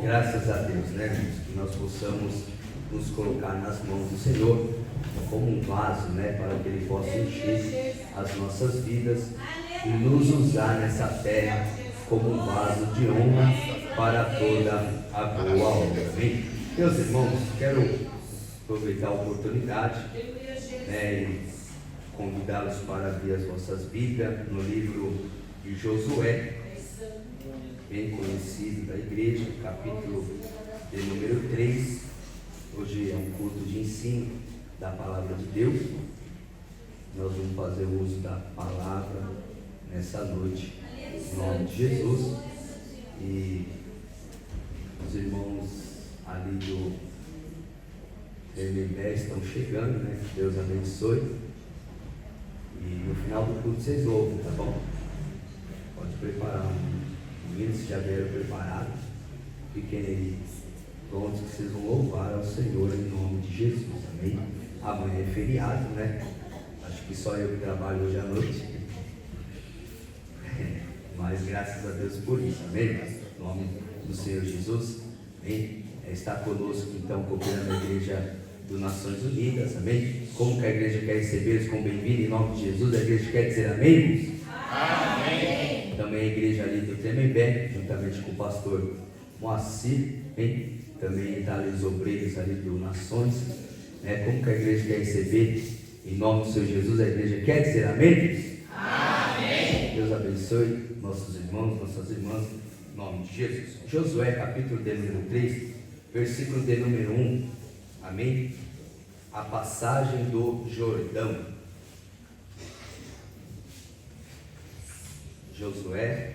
Graças a Deus, né, irmãos, que nós possamos nos colocar nas mãos do Senhor como um vaso, né, para que Ele possa encher as nossas vidas e nos usar nessa terra como um vaso de honra para toda a boa obra. Amém? Meus irmãos, quero aproveitar a oportunidade, né, e convidá-los para abrir as vossas Bíblias no livro de Josué, bem conhecido da igreja, capítulo de número 3. Hoje é um culto de ensino da palavra de Deus. Nós vamos fazer uso da palavra nessa noite, em nome de Jesus. E os irmãos ali do Tremembé estão chegando, né? Que Deus abençoe. E no final do culto vocês louvam, tá bom? Pode preparar meninos que já vieram preparados. Fiquem aí prontos que vocês vão louvar ao Senhor em nome de Jesus. Amém? Amanhã é feriado, né? Acho que só eu que trabalho hoje à noite. Mas graças a Deus por isso. Amém? Em nome do Senhor Jesus. Amém? Está conosco então cooperando a igreja do Nações Unidas. Amém? Como que a igreja quer receber-os como bem-vindo em nome de Jesus? A igreja quer dizer amém? Amém. Também a igreja ali do Tremembé, juntamente com o pastor Moacir. Amém? Também está ali os obreiros ali do Nações. Como que a igreja quer receber em nome do Senhor Jesus? A igreja quer dizer amém? Amém. Deus abençoe nossos irmãos, nossas irmãs, em nome de Jesus. Josué, capítulo de número 3, versículo de número 1. Amém? A passagem do Jordão. Josué,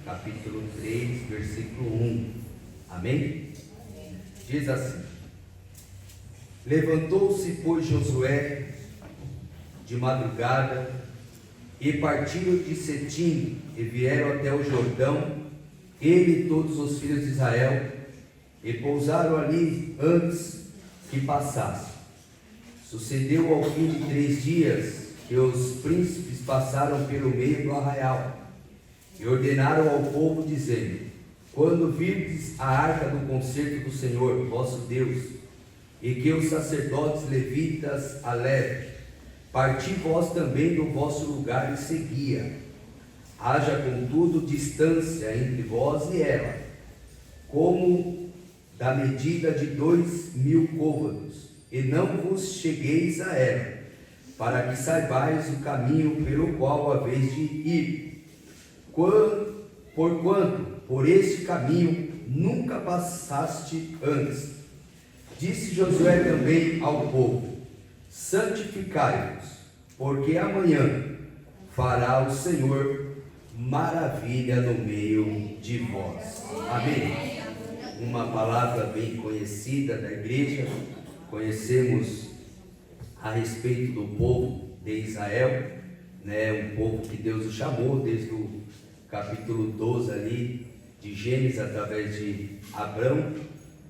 capítulo 3, versículo 1. Amém? Diz assim: Levantou-se, pois, Josué de madrugada, e partiram de Setim, e vieram até o Jordão, ele e todos os filhos de Israel, e pousaram ali antes que passasse. Sucedeu ao fim de 3 dias, que os príncipes passaram pelo meio do arraial, e ordenaram ao povo, dizendo: Quando virdes a arca do concerto do Senhor, vosso Deus, e que os sacerdotes levitas a levem, parti vós também do vosso lugar e seguia. Haja, contudo, distância entre vós e ela, como da medida de 2.000 côvados, e não vos chegueis a ela, para que saibais o caminho pelo qual haveis de ir. Porquanto por este caminho nunca passaste antes. Disse Josué também ao povo: Santificai-vos, porque amanhã fará o Senhor maravilha no meio de vós. Amém. Uma palavra bem conhecida da igreja. Conhecemos a respeito do povo de Israel, né? Um povo que Deus o chamou desde o capítulo 12 ali de Gênesis, através de Abrão,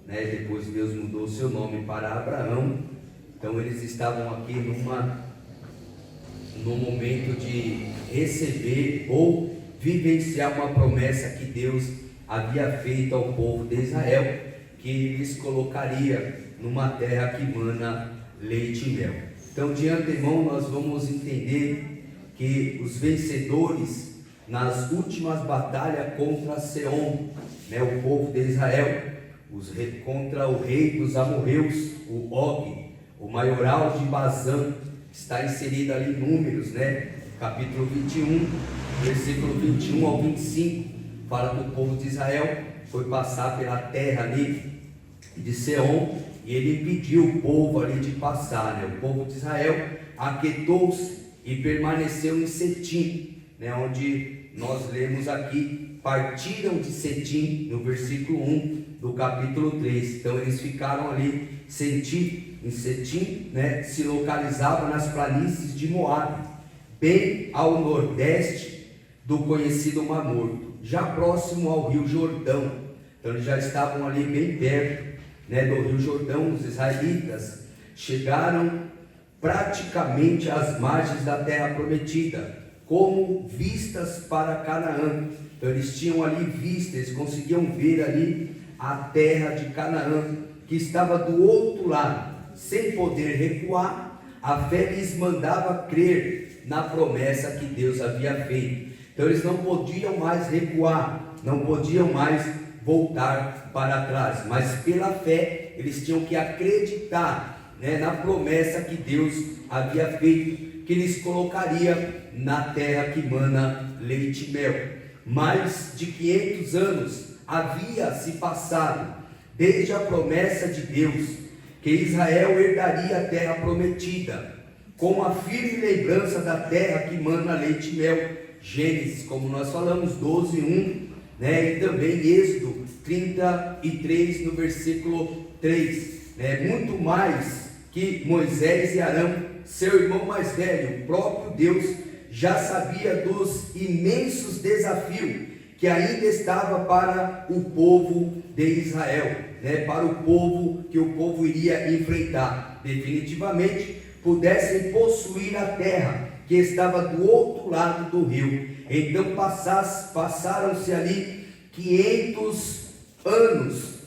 né? Depois Deus mudou o seu nome para Abraão. Então eles estavam aqui no momento de receber ou vivenciar uma promessa que Deus havia feito ao povo de Israel, que lhes colocaria numa terra que mana leite e mel. Então, de antemão, nós vamos entender que os vencedores nas últimas batalhas contra Seom, né, o povo de Israel, contra o rei dos amorreus, o Og, o maioral de Bazã, está inserido ali em Números, né? Capítulo 21, versículo 21 ao 25, fala que o povo de Israel foi passar pela terra ali de Seom, e ele impediu o povo ali de passar, né? O povo de Israel aquietou-se e permaneceu em Setim, né? Onde nós lemos aqui: partiram de Setim, no versículo 1 do capítulo 3. Então eles ficaram ali em Setim, né? Se localizava nas planícies de Moabe, bem ao nordeste do conhecido Mar Morto, já próximo ao rio Jordão. Então eles já estavam ali bem perto, né, do rio Jordão. Os israelitas chegaram praticamente às margens da terra prometida, como vistas para Canaã. Então eles tinham ali vista, eles conseguiam ver ali a terra de Canaã, que estava do outro lado. Sem poder recuar, a fé lhes mandava crer na promessa que Deus havia feito. Então eles não podiam mais recuar, não podiam mais voltar para trás, mas pela fé eles tinham que acreditar, na promessa que Deus havia feito, que lhes colocaria na terra que mana leite e mel. Mais de 500 anos havia se passado desde a promessa de Deus que Israel herdaria a terra prometida, com a firme lembrança da terra que mana leite e mel. Gênesis, como nós falamos, 12:1, e também Êxodo 33, no versículo 3. Muito mais que Moisés e Arão, seu irmão mais velho, o próprio Deus já sabia dos imensos desafios que ainda estava para o povo de Israel, para o povo que o povo iria enfrentar. Definitivamente pudessem possuir a terra que estava do outro lado do rio. Então passaram-se ali 500 anos,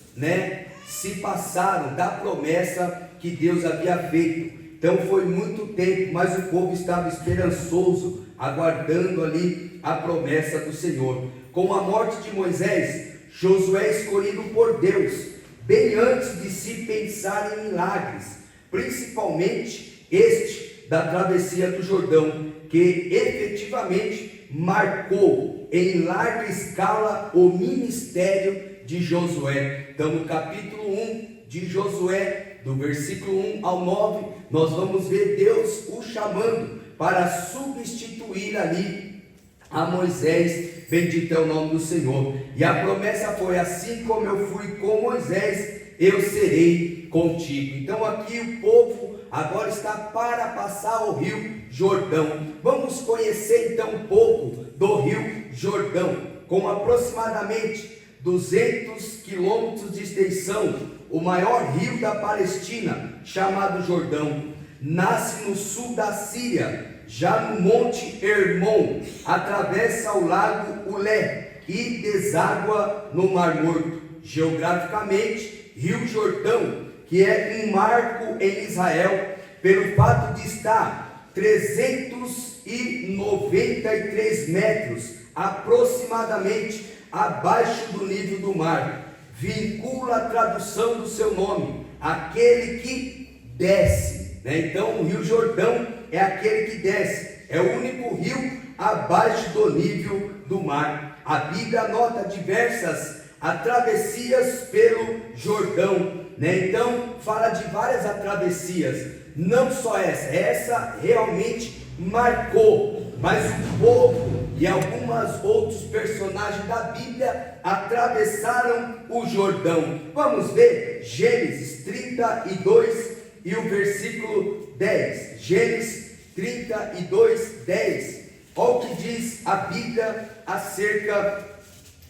se passaram da promessa que Deus havia feito. Então foi muito tempo, mas o povo estava esperançoso, aguardando ali a promessa do Senhor. Com a morte de Moisés, Josué, escolhido por Deus, bem antes de se pensar em milagres, principalmente este da travessia do Jordão, que efetivamente marcou em larga escala o ministério de Josué. Então no capítulo 1 de Josué, do versículo 1 ao 9, nós vamos ver Deus o chamando para substituir ali a Moisés. Bendito é o nome do Senhor. E a promessa foi: assim como eu fui com Moisés, eu serei contigo. Então aqui o povo agora está para passar o rio Jordão. Vamos conhecer então um pouco do rio Jordão. Com aproximadamente 200 quilômetros de extensão, o maior rio da Palestina, chamado Jordão, nasce no sul da Síria, já no Monte Hermon, atravessa o lago Ulé e deságua no Mar Morto. Geograficamente, Rio Jordão, que é um marco em Israel, pelo fato de estar 393 metros aproximadamente abaixo do nível do mar, vincula a tradução do seu nome, aquele que desce, Então o Rio Jordão é aquele que desce, é o único rio abaixo do nível do mar. A Bíblia anota diversas travessias pelo Jordão, Então fala de várias travessias, não só essa realmente marcou, mas o povo e alguns outros personagens da Bíblia atravessaram o Jordão. Vamos ver Gênesis 32 e o versículo 10. Gênesis 32, 10. Olha o que diz a Bíblia acerca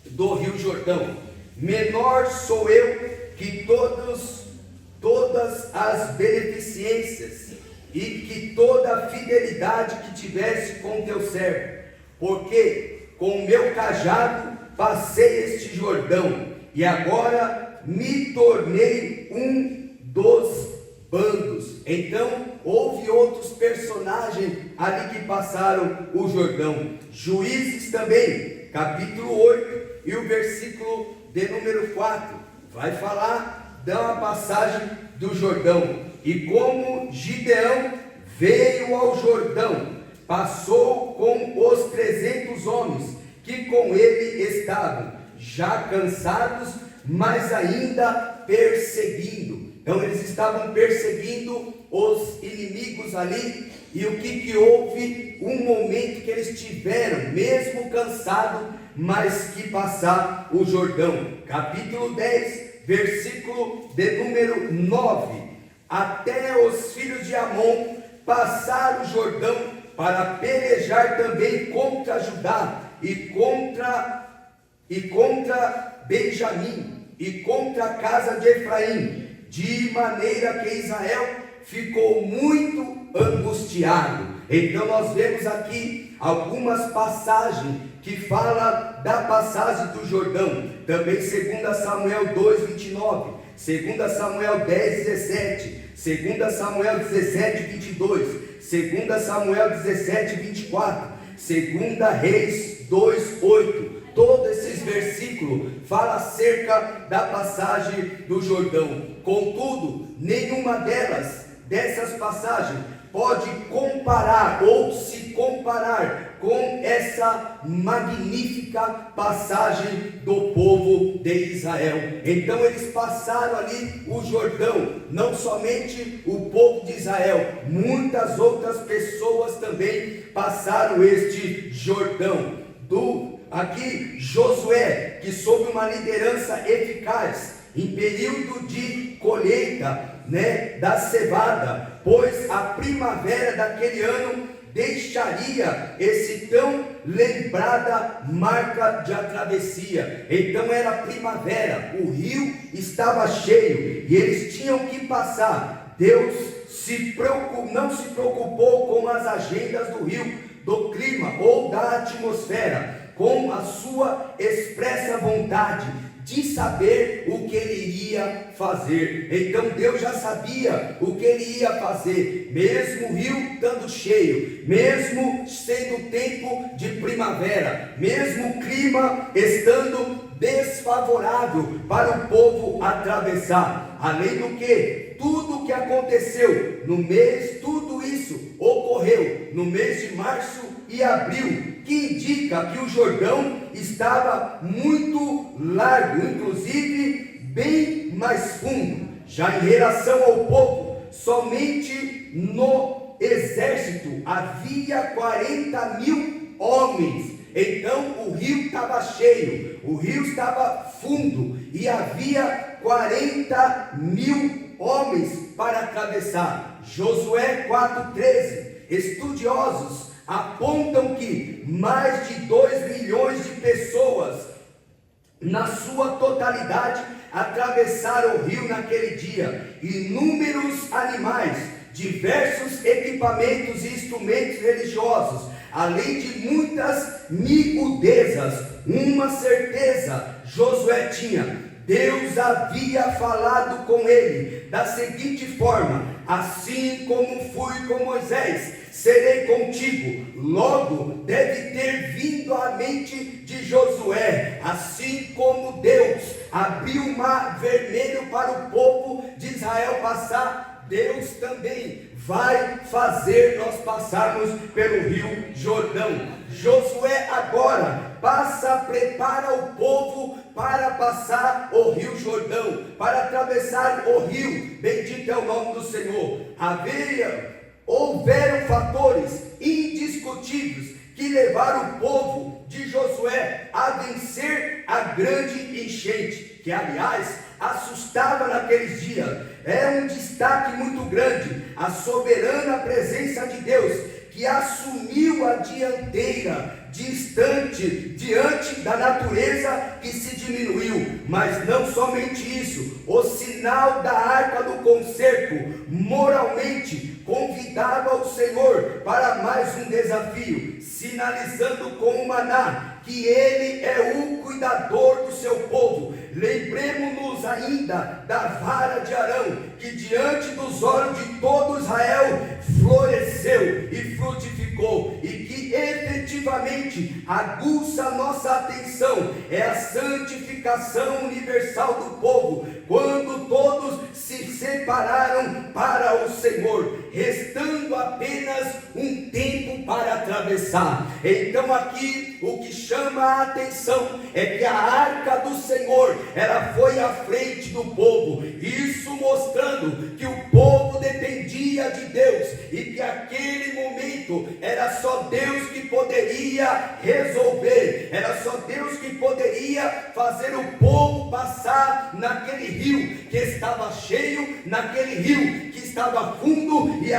do Rio Jordão: menor sou eu que todas as beneficências e que toda a fidelidade que tivesse com teu servo, porque com o meu cajado passei este Jordão, e agora me tornei um dos bandos. Então houve outros personagens ali que passaram o Jordão. Juízes também, capítulo 8 e o versículo de número 4, vai falar da passagem do Jordão. E como Gideão veio ao Jordão, passou com os 300 homens que com ele estavam, já cansados, mas ainda perseguindo. Então eles estavam perseguindo os inimigos ali. E o que houve? Um momento que eles tiveram, mesmo cansados, mas que passar o Jordão. Capítulo 10, versículo de número 9. Até os filhos de Amon passaram o Jordão para pelejar também contra Judá e contra Benjamim e contra a casa de Efraim, de maneira que Israel ficou muito angustiado. Então nós vemos aqui algumas passagens que fala da passagem do Jordão. Também 2 Samuel 2:29, 2 Samuel 10:17, 2 Samuel 17:22, 2 Samuel 17:24, 2 Reis 2:8. Todos esses versículos falam acerca da passagem do Jordão. Contudo, nenhuma dessas passagens pode comparar ou se comparar com essa magnífica passagem do povo de Israel. Então eles passaram ali o Jordão, não somente o povo de Israel, muitas outras pessoas também passaram este Jordão. Aqui Josué, que sob uma liderança eficaz, em período de colheita, da cevada, pois a primavera daquele ano deixaria esse tão lembrada marca de travessia. Então era primavera, o rio estava cheio e eles tinham que passar. Deus não se preocupou com as agendas do rio, do clima ou da atmosfera, com a sua expressa vontade de saber o que ele iria fazer. Então Deus já sabia o que ele ia fazer, mesmo o rio estando cheio, mesmo sendo tempo de primavera, mesmo o clima estando desfavorável para o povo atravessar. Além do que, tudo o que aconteceu tudo isso ocorreu no mês de março e abril, que indica que o Jordão estava muito largo, inclusive bem mais fundo. Já em relação ao povo, somente no exército havia 40.000 homens. Então o rio estava cheio, o rio estava fundo e havia 40.000 homens para atravessar. Josué 4:13. Estudiosos apontam que mais de 2 milhões de pessoas, na sua totalidade, atravessaram o rio naquele dia. Inúmeros animais, diversos equipamentos e instrumentos religiosos, além de muitas miudezas. Uma certeza Josué tinha: Deus havia falado com ele da seguinte forma: assim como fui com Moisés, serei contigo. Logo deve ter vindo à mente de Josué: assim como Deus abriu o mar vermelho para o povo de Israel passar, Deus também vai fazer nós passarmos pelo rio Jordão. Josué agora prepara o povo para passar o rio Jordão, para atravessar o rio. Bendito é o nome do Senhor. Houveram fatores indiscutíveis que levaram o povo de Josué a vencer a grande enchente, que aliás assustava naqueles dias. É um destaque muito grande a soberana presença de Deus, que assumiu a dianteira, diante da natureza que se diminuiu. Mas não somente isso, o sinal da arca do concerto moralmente convidava o Senhor para mais um desafio, sinalizando com o maná que ele é o cuidador do seu povo. Lembremos-nos ainda da vara de Arão, que diante dos olhos de todo Israel floresceu e frutificou, e que efetivamente aguça a nossa atenção é a santificação universal do povo, quando todos se separaram para o Senhor, restando apenas um tempo para atravessar. Então aqui o que chama a atenção é que a arca do Senhor, ela foi à frente do povo, isso mostrando que o povo dependia de Deus, e que aquele momento era só Deus que poderia resolver, era só Deus que poderia fazer o povo passar naquele rio que estava cheio, naquele rio que estava fundo, e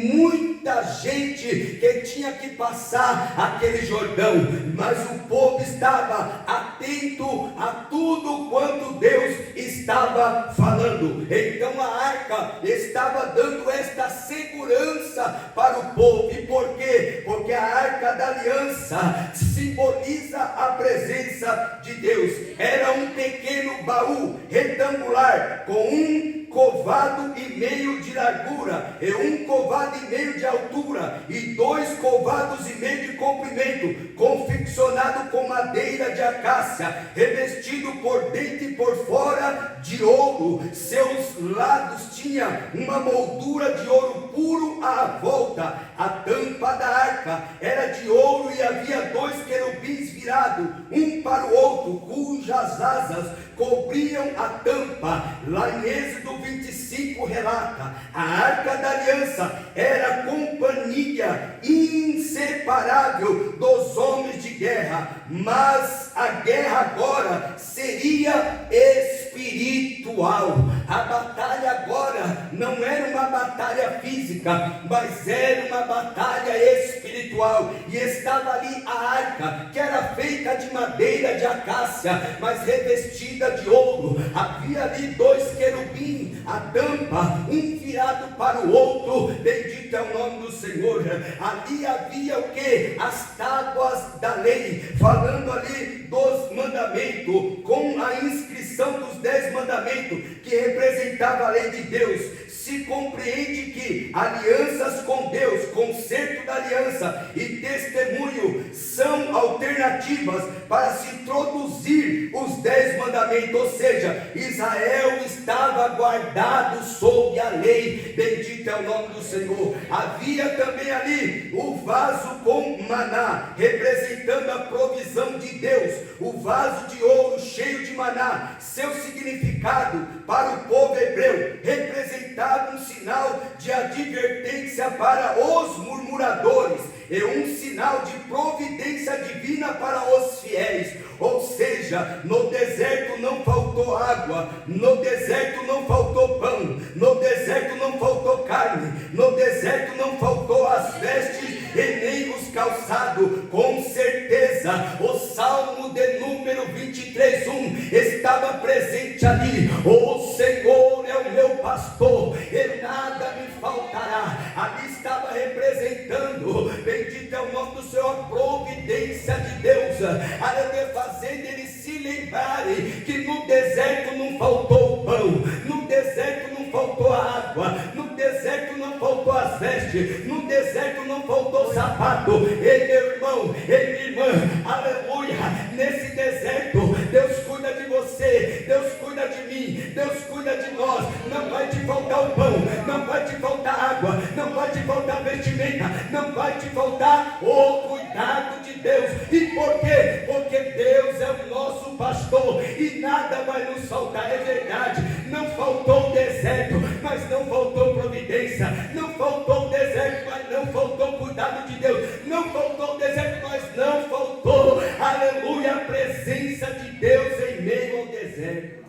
muita gente que tinha que passar aquele Jordão. Mas o povo estava atento a tudo quanto Deus estava falando. Então a arca estava dando esta segurança para o povo. E por quê? Porque porque a arca da aliança simboliza a presença de Deus. Era um pequeno baú retangular com um covado e meio de largura, e um covado e meio de altura, e 2 covados e meio de comprimento, confeccionado com madeira de acácia, revestido por dentro e por fora de ouro. Seus lados tinha uma moldura de ouro puro à volta. A tampa da arca era de ouro e havia 2 querubins virados, um para o outro, cujas asas cobriam a tampa. Lá em Êxodo 25 relata: a arca da aliança era companhia inseparável dos homens de guerra, mas a guerra agora seria espiritual. A batalha agora não era uma batalha física, mas era uma batalha espiritual. E estava ali a arca, que era feita de madeira de acácia, mas revestida de ouro. Havia ali 2 querubins, a tampa, um virado para o outro. Bendito é o nome do Senhor. Ali havia o que? As tábuas da lei, falando ali dos mandamentos, com a inscrição dos 10 mandamentos, que representava a lei de Deus. Se compreende que alianças com Deus, concerto da aliança e testemunho são alternativas para se introduzir os 10 mandamentos, ou seja, Israel estava guardado sob a lei. Bendito é o nome do Senhor. Havia também ali o vaso com maná, representando a provisão de Deus, o vaso de ouro cheio de maná. Seu significado para o povo hebreu representava um sinal de advertência para os murmuradores e um sinal de providência divina para os fiéis. Ou seja, no deserto não faltou água, no deserto não faltou pão, no deserto não faltou carne, no deserto não faltou as vestes e nem os calçados. Com certeza o Salmo de número 23:1 estava presente ali: o Senhor é o meu pastor e nada me faltará. Ali estava representando, bendito é o nome do Senhor, a providência de Deus. Aleluia, fazendo eles se lembrarem que no deserto não faltou pão, no deserto não faltou água, no deserto não faltou as vestes, no deserto não faltou sapato. Ei, meu irmão, ei, minha irmã, aleluia, nesse deserto Deus cuida de você, Deus cuida de mim, Deus cuida de nós. Não vai te faltar o pão, não vai te faltar água, não vai te faltar vestimenta, não vai te faltar o cuidado de Deus. E por quê? Porque Deus é o nosso pastor e nada vai nos faltar. É verdade, não faltou o deserto, mas não faltou providência, não faltou o deserto, mas não faltou o cuidado de Deus, não faltou o deserto, mas não faltou, aleluia, a presença de Deus em meio ao deserto.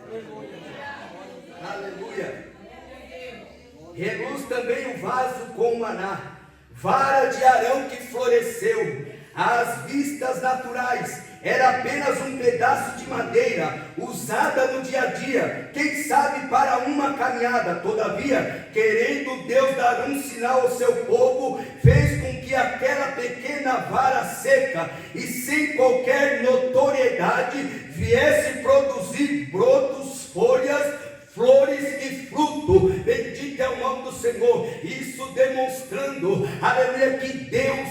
Aleluia. Reluz também o vaso com maná, vara de Arão que floresceu. Às vistas naturais era apenas um pedaço de madeira usada no dia a dia, quem sabe para uma caminhada. Todavia, querendo Deus dar um sinal ao seu povo, fez com que aquela pequena vara seca e sem qualquer notoriedade viesse produzir brotos, folhas, flores e fruto. Bendito é o nome do Senhor. Isso demonstrando, aleluia, que Deus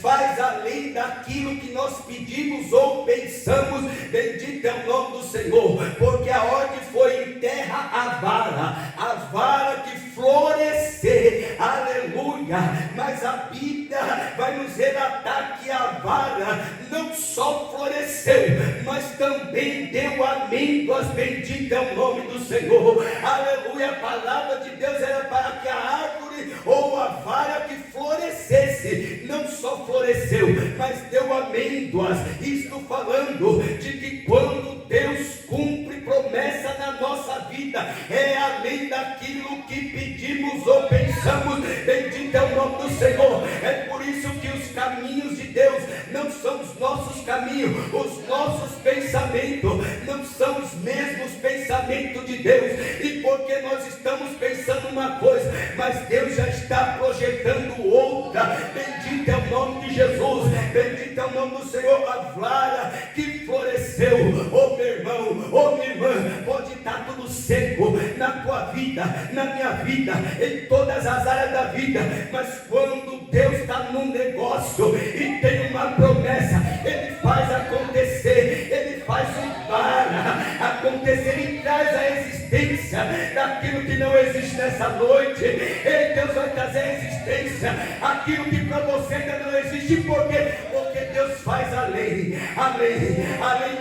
faz além daquilo que nós pedimos ou pensamos. Bendito é o nome do Senhor, porque a ordem foi: enterra a vara que florescer, aleluia. Mas a Bíblia vai nos relatar que a vara não só floresceu, mas também deu amêndoas. Bendito é o nome do Senhor. Aleluia, a palavra de Deus era para que a árvore ou a vara que florescesse, não só floresceu, mas deu amêndoas. Estou falando de que quando Deus cumpre promessa na nossa vida, é além daquilo que pedimos ou pensamos. Bendito é o nome do Senhor. É por isso que os caminhos de Deus não são os nossos caminhos, os nossos pensamentos não são os mesmos pensamentos de Deus, e porque nós estamos pensando uma coisa, mas Deus já está projetando outra. Bendito é o nome de Jesus, bendito é o nome do Senhor. A vara que floresceu, ô meu irmão, ô minha irmã, pode estar tudo seco na tua vida, na minha vida, em todas as áreas da vida, mas quando Deus está num negócio e tem uma promessa, Ele faz acontecer, Ele faz o vara acontecer e traz a existência daquilo que não existe nessa noite. E Deus vai trazer a existência aquilo que para você ainda não existe. Por quê? Porque Deus faz além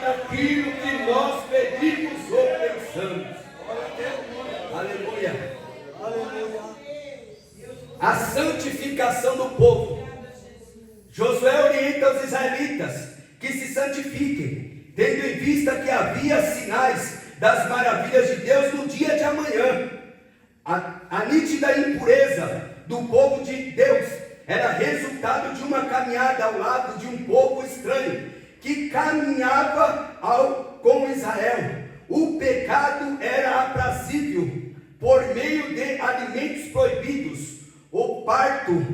daquilo que nós pedimos ou pensamos. Aleluia. A santificação do povo. Josué orienta os israelitas que se santifiquem, tendo em vista que havia sinais das maravilhas de Deus no dia de amanhã. A nítida impureza do povo de Deus era resultado de uma caminhada ao lado de um povo estranho que caminhava com Israel. O pecado era aprazível por meio de alimentos proibidos, o parto,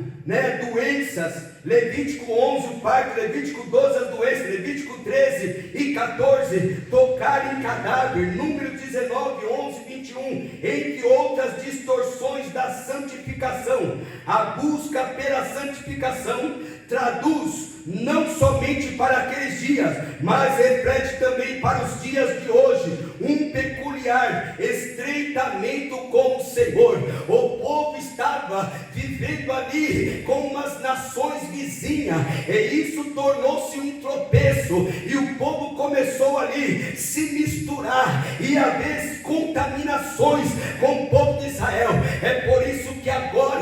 doenças. Levítico 11, o parto. Levítico 12, as doenças. Levítico 13 e 14, tocar em cadáver. Número 19, 11, 21, entre outras distorções da santificação. A busca pela santificação traduz não somente para aqueles dias, mas reflete também para os dias de hoje um peculiar estreitamento com o Senhor. O povo estava vivendo ali com umas nações vizinhas, e isso tornou-se um tropeço, e o povo começou ali se misturar e haver contaminações com o povo de Israel. É por isso que agora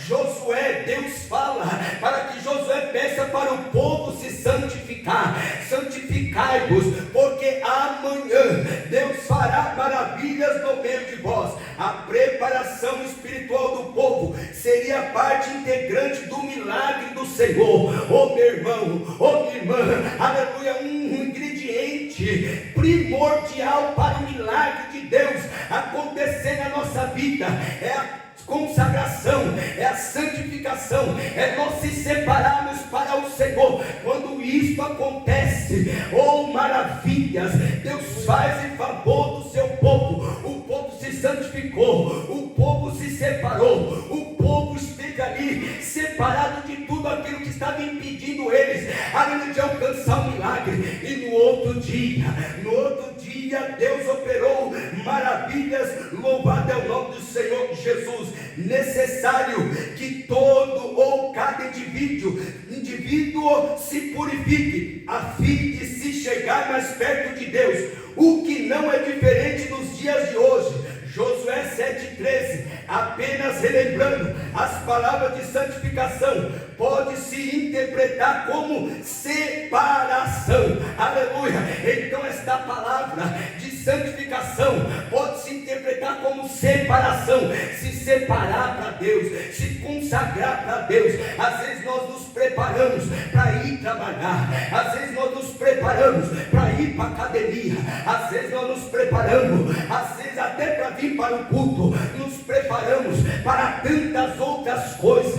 Josué, Deus fala para que Josué peça para o povo se santificar. Santificai-vos, porque amanhã Deus fará maravilhas no meio de vós. A preparação espiritual do povo seria parte integrante do milagre do Senhor. Oh meu irmão, oh minha irmã, aleluia, um ingrediente primordial para o milagre de Deus acontecer na nossa vida é a consagração, é a santificação, é nós se separarmos para o Senhor. Quando isto acontece, oh maravilhas, Deus faz em favor do seu povo. O povo se santificou, o povo se separou, o povo esteve ali separado de tudo aquilo que estava impedindo eles de alcançar o milagre. E no outro dia, Deus operou maravilhas. Louvado é o nome do Senhor Jesus. Necessário que todo ou cada indivíduo se purifique, a fim de se chegar mais perto de Deus, o que não é diferente nos dias de hoje. Josué 7,13, apenas relembrando, as palavras de santificação pode se interpretar como separação. Aleluia. Então esta palavra de santificação pode se interpretar como separação, se separar para Deus, se consagrar para Deus. Às vezes nós nos preparamos para ir trabalhar, às vezes nós nos preparamos para ir para a academia, às vezes nós nos preparamos, às vezes até para vir para o culto, nos preparamos para tantas outras coisas,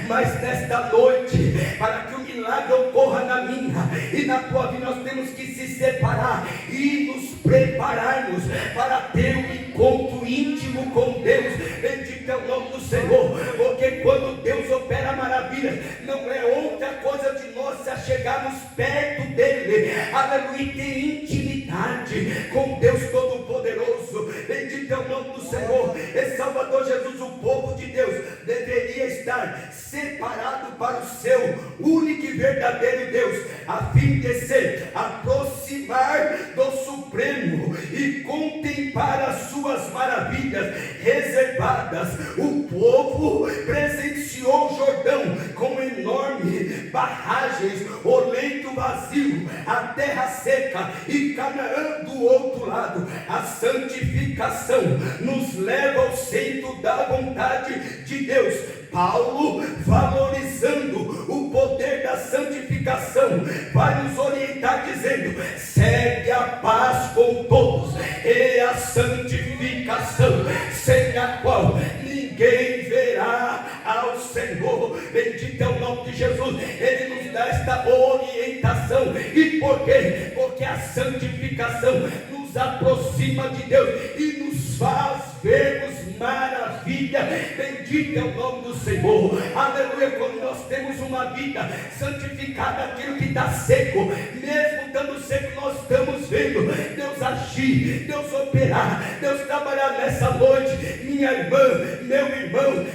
mas nesta noite, para que o milagre ocorra na minha e na tua vida, nós temos que se separar e nos prepararmos para ter um encontro íntimo com Deus. Bendito é o nome do Senhor, porque quando Deus opera maravilhas, não é outra coisa de nós se achegarmos perto dele, aleluia, e ter intimidade com Deus Todo-Poderoso. Bendito é o nome do Senhor. E Salvador Jesus, o povo de Deus deveria estar separado para o seu único e verdadeiro Deus, a fim de se aproximar do Supremo e contemplar as suas maravilhas reservadas. O povo presenciou o Jordão com enormes barragens, o leito vazio, a terra seca e Canaã do outro lado. A santificação nos leva ao centro da vontade de Deus. Paulo, valorizando o poder da santificação, vai nos orientar dizendo: segue a paz com todos e a santificação, sem a qual ninguém verá ao Senhor. Bendito é o nome de Jesus. Ele nos dá esta orientação. E por quê? Porque a santificação nos aproxima de Deus e nos faz vermos maravilha. Bendito é o nome do Senhor. Aleluia. Quando nós temos uma vida santificada, aquilo que está seco, mesmo estando seco, nós estamos vendo Deus agir, Deus operar, Deus trabalhar nessa noite. Minha irmã, meu irmão,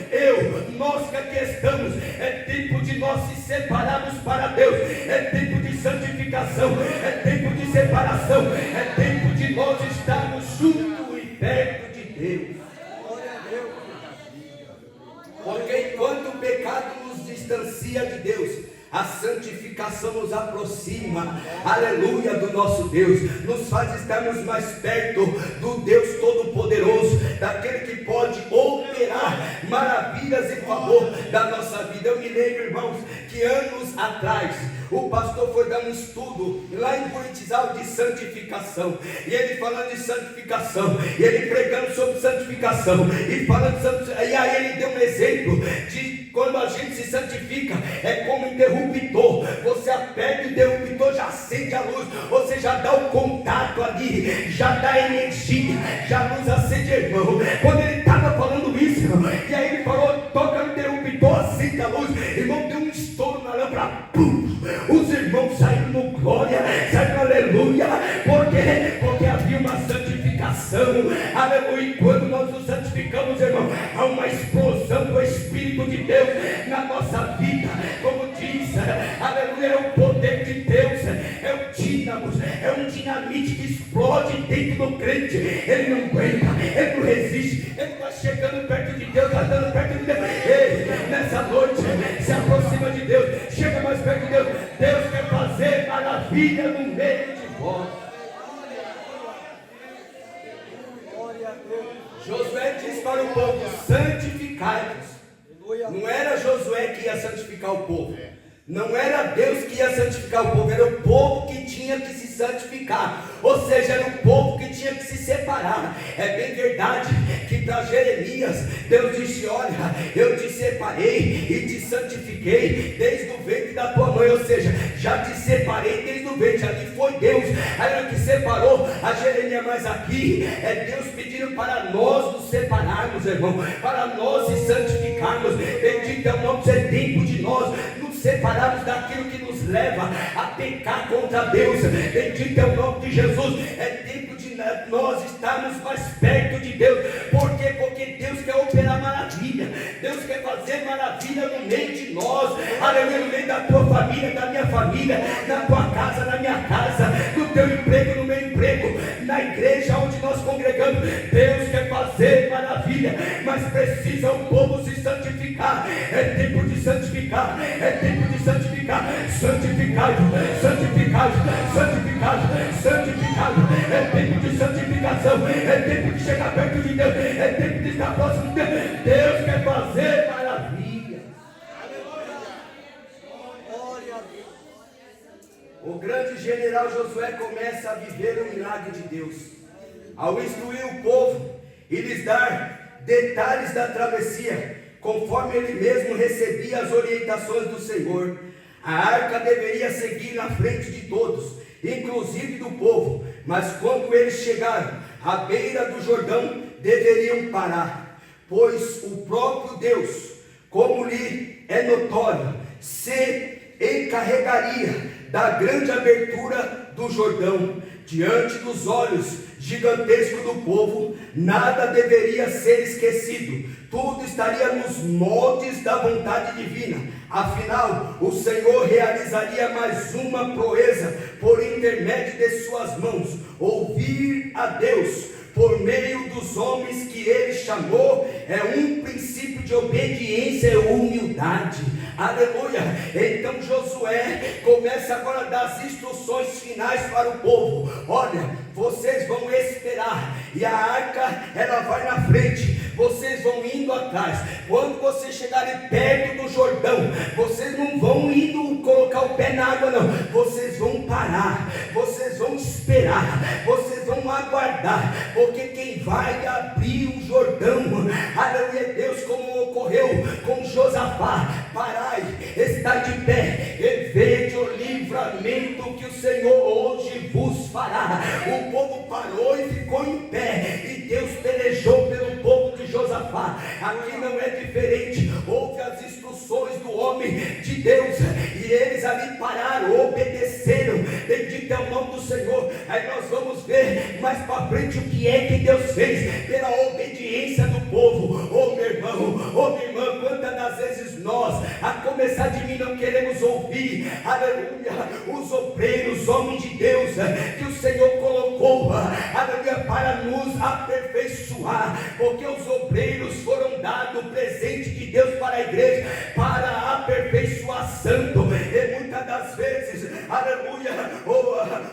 nós que aqui estamos, é tempo de nós se separarmos para Deus, é tempo de santificação, é tempo de separação, é tempo de nós estarmos juntos e perto de Deus. Porque enquanto o pecado nos distancia de Deus, a santificação nos aproxima, aleluia, do nosso Deus, nos faz estarmos mais perto do Deus Todo-Poderoso, daquele que pode operar maravilhas em favor da nossa vida. Eu me lembro, irmãos, que anos atrás o pastor foi dar um estudo lá em Buritizal de santificação, e ele falando de santificação, e ele pregando sobre santificação, e falando sobre, e aí ele deu um exemplo de quando a gente se santifica, é como interruptor. Você aperta o interruptor, já acende a luz, você já dá o contato ali, já dá energia, já a luz acende, irmão. Quando ele estava falando isso, irmão, e aí ele falou, toca no interruptor, acende a luz, irmão, deu um estouro na lâmpada, pum! Os irmãos saíram no glória, saíram aleluia. Por quê? Porque havia uma santificação, aleluia. E quando nós nos santificamos, irmão, há uma explosão do Espírito de Deus na nossa vida. Como diz, aleluia, é o poder de Deus, é o dínamo, é um dinamite que explode dentro do crente. Ele não aguenta, ele não resiste, ele vai chegando perto de Deus, vai dando perto de Deus. Ei, nessa noite, se aproxima de Deus, chega mais perto de Deus. Deus quer fazer maravilha no meio de vós. Josué disse para o povo: santificai-vos. Não era Josué que ia santificar o povo, não era Deus que ia santificar o povo, era o povo que tinha que se santificar, ou seja, era o povo que tinha que se separar. É bem verdade que para Jeremias Deus disse: olha, eu te separei e te santifiquei desde o ventre da tua mãe, ou seja, já te separei desde o ventre. Ali foi Deus, era que separou a Jeremias, mas aqui é Deus pedindo para nós nos separarmos, irmão, para nós se santificarmos. Bendito é o nome, é tempo de nós nos separarmos daquilo que nos leva a pecar contra Deus. Bendito é o nome de Jesus. É tempo de nós estarmos mais perto de Deus. Por quê? Porque Deus quer operar maravilha, Deus quer fazer maravilha no meio de nós, aleluia, no meio da tua família, da minha família, na tua casa, na minha casa, no teu emprego, no meu emprego, na igreja onde nós congregamos. Deus quer fazer maravilha, mas precisa o povo se santificar. É tempo de santificar, é tempo de santificar. Santificado, santificado, santificado, santificado. É tempo de santificação, é tempo de chegar perto de Deus, é tempo de estar próximo de Deus. Deus quer fazer maravilha. O grande general Josué começa a viver o milagre de Deus ao instruir o povo e lhes dar detalhes da travessia, conforme ele mesmo recebia as orientações do Senhor. A arca deveria seguir na frente de todos, inclusive do povo, mas quando eles chegaram à beira do Jordão, deveriam parar, pois o próprio Deus, como lhe é notório, se encarregaria da grande abertura do Jordão. Diante dos olhos gigantescos do povo, nada deveria ser esquecido, tudo estaria nos moldes da vontade divina. Afinal, o Senhor realizaria mais uma proeza por intermédio de suas mãos. Ouvir a Deus por meio dos homens que ele chamou é um princípio de obediência e humildade. Aleluia. Então Josué começa agora a dar as instruções finais para o povo. Olha, vocês vão esperar, e a arca ela vai na frente, vocês vão indo atrás. Quando vocês chegarem perto do Jordão, vocês não vão indo colocar o pé na água, não. Vocês vão parar, vocês vão esperar, vocês vão aguardar, porque quem vai abrir o Jordão, aleluia, é Deus, como ocorreu com Josafá. Parai, está de pé, e vede o livramento que o Senhor hoje vos fará. O povo parou e ficou em pé, e Deus pelejou pelo povo de Josafá. Aqui não é diferente. Houve as instruções do homem de Deus, e eles ali pararam, obedeceram. Bendito é o nome do Senhor. Aí nós vamos ver mais para frente o que é que Deus fez pela obediência do povo. Oh meu irmão, oh minha irmã, quantas das vezes nós, a começar de mim, não queremos ouvir, aleluia, os obreiros, homens de Deus, que o Senhor colocou, aleluia, para nos aperfeiçoar, porque os obreiros foram dados o presente de Deus para a igreja, para aperfeiçoar santo. E muitas das vezes, aleluia,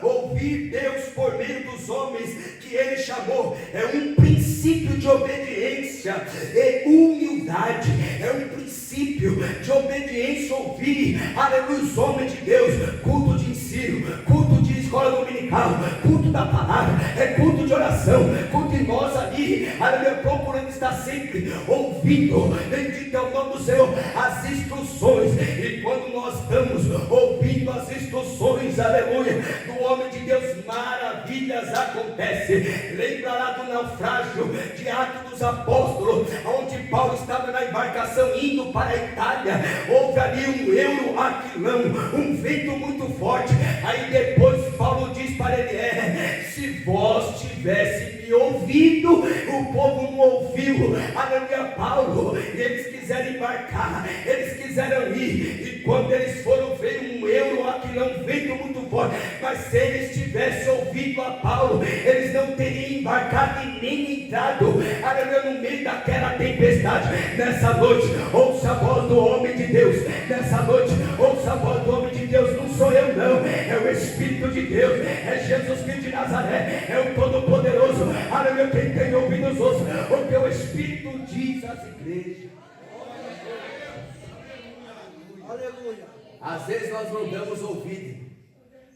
ouvir Deus por meio dos homens que Ele chamou, é um princípio de obediência e humildade, é um princípio de obediência. Ouvir, aleluia, os homens de Deus, culto de ensino, culto de escola dominical, culto da palavra, é culto de oração, culto de nós ali, aleluia, procurando estar sempre ouvindo, bendito é o nome do Senhor, as instruções. E quando nós estamos ouvindo as instruções, aleluia, do homem de Deus, maravilhas acontecem. Lembra lá do naufrágio de Atos dos Apóstolos, onde Paulo estava na embarcação indo para a Itália. Houve ali um euroaquilão, um vento muito forte. Aí depois Paulo diz para ele: se vós tivesse me ouvido, o povo não ouviu, aleluia, Paulo. E eles quiseram embarcar, eles quiseram ir, e quando eles foram, veio um euroaquilão, um vento muito forte. Mas se eles tivessem ouvido a Paulo, eles não teriam embarcado e nem entrado, aleluia, no meio daquela tempestade. Nessa noite, ouça a voz do homem de Deus. Nessa noite, ouça a voz do homem de Deus. Não sou eu, não, é o Espírito de Deus, é Jesus Cristo de Nazaré, é o Todo-Poderoso. Aleluia, quem tem ouvidos ouça o que o Espírito diz às igrejas. Aleluia. Às vezes nós não damos ouvido,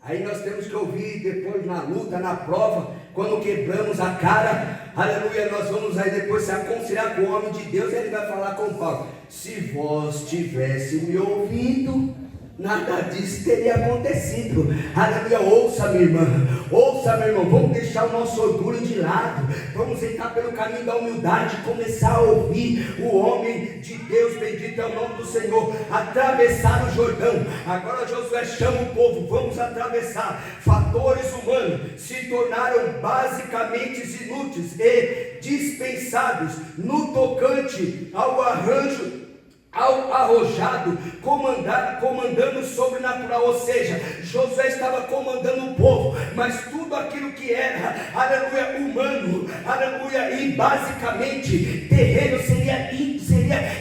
aí nós temos que ouvir depois na luta, na prova, quando quebramos a cara, aleluia, nós vamos aí depois se aconselhar com o homem de Deus. Ele vai falar com Paulo: se vós tivesse me ouvido, nada disso teria acontecido. Aleluia, ouça minha irmã, ouça meu irmão, vamos deixar o nosso orgulho de lado, vamos entrar pelo caminho da humildade, começar a ouvir o homem de Deus, bendito é o nome do Senhor, atravessar o Jordão. Agora Josué chama o povo, vamos atravessar. Fatores humanos se tornaram basicamente inúteis e dispensados no tocante ao arranjo, ao arrojado, comandando sobrenatural. Ou seja, Josué estava comandando o povo, mas tudo aquilo que era, aleluia, humano, aleluia, e basicamente terreno seria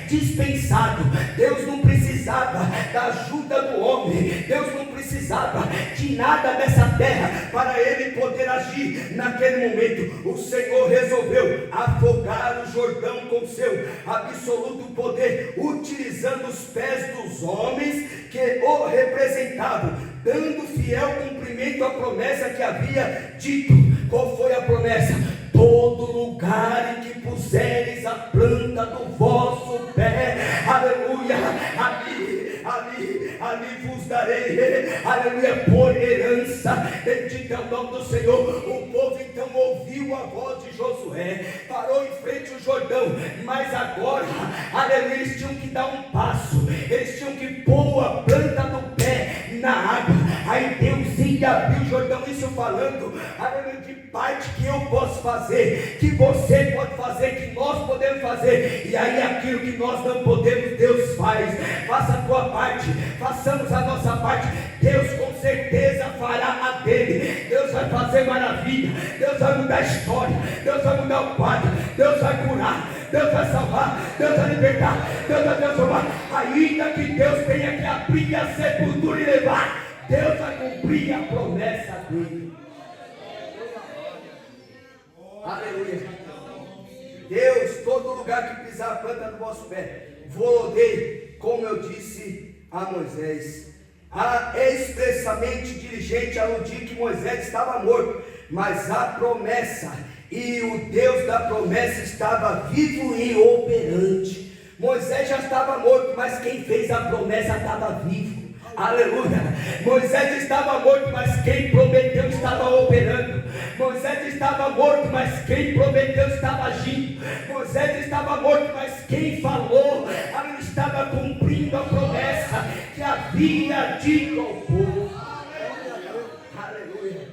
dispensado. Deus não precisava da ajuda do homem, Deus não precisava de nada dessa terra para ele poder agir naquele momento. O Senhor resolveu afogar o Jordão com seu absoluto poder, utilizando os pés dos homens que o representavam, dando fiel cumprimento à promessa que havia dito. Qual foi a promessa? Todo lugar em que puseres a planta do vosso pé, aleluia, ali vos darei, aleluia, por herança. Bendito é o nome do Senhor. O povo então ouviu a voz de Josué, parou em frente ao Jordão, mas agora, aleluia, eles tinham que dar um passo, eles tinham que pôr a planta do pé na água. Aí Deus ia abrir o Jordão, isso falando, aleluia, de parte que eu posso fazer, que você pode fazer, que nós podemos fazer. E aí aquilo que nós não podemos, Deus faz. Faça a tua parte, façamos a nossa parte, Deus com certeza fará a dele. Deus vai fazer maravilha, Deus vai mudar a história, Deus vai mudar o quadro, Deus vai curar, Deus vai salvar, Deus vai libertar, Deus vai transformar. Ainda que Deus tenha que abrir a sepultura e levar, Deus vai cumprir a promessa dele. Aleluia. Deus, todo lugar que pisar a planta do vosso pé. Vou dei, como eu disse a Moisés. É expressamente dirigente aludir que Moisés estava morto, mas a promessa e o Deus da promessa estava vivo e operante. Moisés já estava morto, mas quem fez a promessa estava vivo. Aleluia. Moisés estava morto, mas quem prometeu estava operando. Moisés estava morto, mas quem prometeu estava agindo. Moisés estava morto, mas quem falou estava cumprindo a promessa que havia dito ao povo. Aleluia.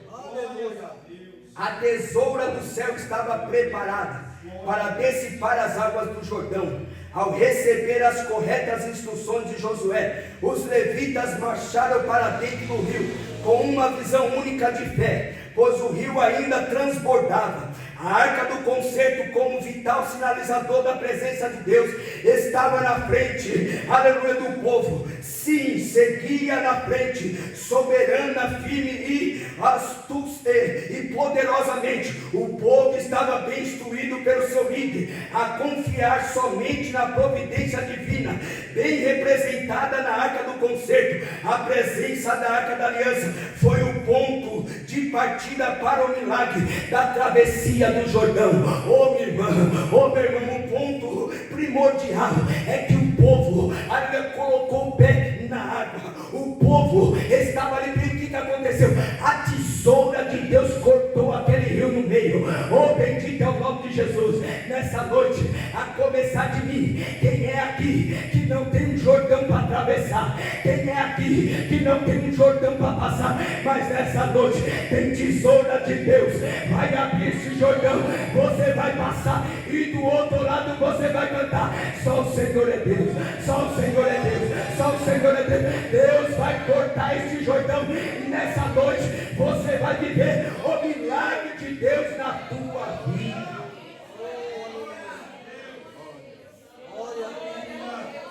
A tesoura do céu estava preparada para dissipar as águas do Jordão. Ao receber as corretas instruções de Josué, os levitas marcharam para dentro do rio, com uma visão única de fé, pois o rio ainda transbordava. A arca do concerto, como vital sinalizador da presença de Deus, estava na frente, aleluia, do povo. Sim, seguia na frente, soberana, firme e astuta e poderosamente. O povo estava bem instruído pelo seu líder, a confiar somente na providência divina, bem representada na arca do concerto. A presença da arca da aliança foi o ponto de partida para o milagre da travessia do Jordão. Oh meu irmão, um ponto primordial é que o povo ainda colocou o pé na água. O povo estava ali. O que aconteceu? A tesoura de Deus cortou aquele rio no meio. Oh, bendito é o nome de Jesus. Nessa noite, a começar de mim, quem é aqui que não tem um Jordão para atravessar? Quem é aqui que não tem um Jordão para passar? Mas nessa noite tem tesoura de Deus. Vai abrir esse Jordão, você vai passar, e do outro lado você vai cantar: só o Senhor é Deus, só o Senhor é Deus, só o Senhor é Deus. Deus vai cortar esse Jordão, e nessa noite você vai viver o milagre de Deus na tua vida.